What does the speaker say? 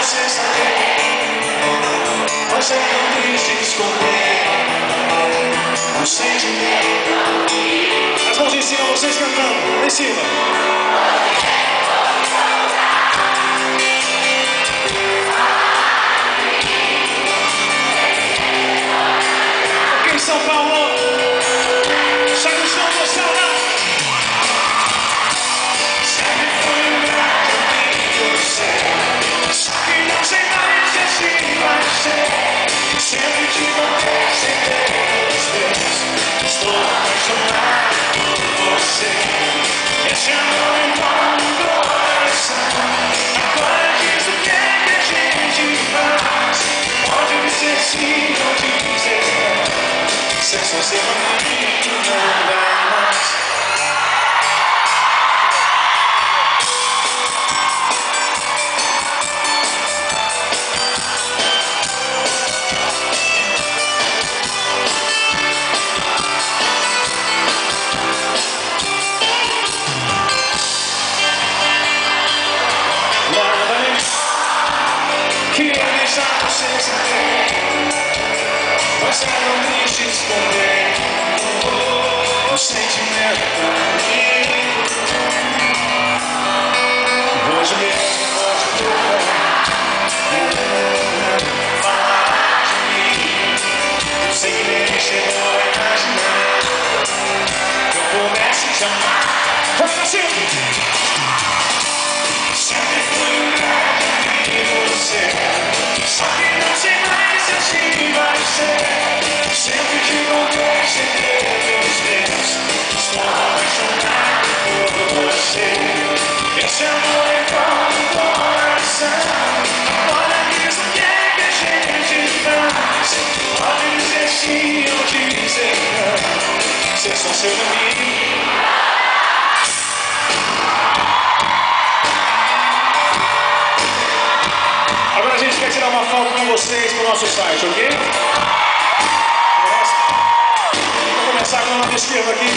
você saber. Você não quis se esconder o sentimento. As mãos em cima, vocês cantando, lá em cima. Aqui em São Paulo, sai do chão, você lá. Sempre foi um lugar de você, só que não sei mais se assim vai ser. Sempre te manter sem ter os meus. Estou apaixonado por você. Esse amor envolve o coração. Agora diz o que é que a gente faz. Pode dizer sim ou dizer não. Se é só seu amigo, não dá mais. Queria deixar você saber. Você não quis se esconder o sentimento. Hoje mesmo posso falar de mim. Eu sei que nem chegou a imaginar que eu pudesse chamar. Vamos assim! Sempre fui um cara de você, só que não sei mais se assim vai ser. Sempre te contei sem ter os dedos. Estou apaixonado por você. Esse amor envolve o coração. Agora diz o que é que a gente faz. Pode dizer sim ou dizer não. Ser só seu amigo. Agora a gente quer tirar uma foto com vocês pro nosso site, ok? Vamos começar com a mão esquerda aqui.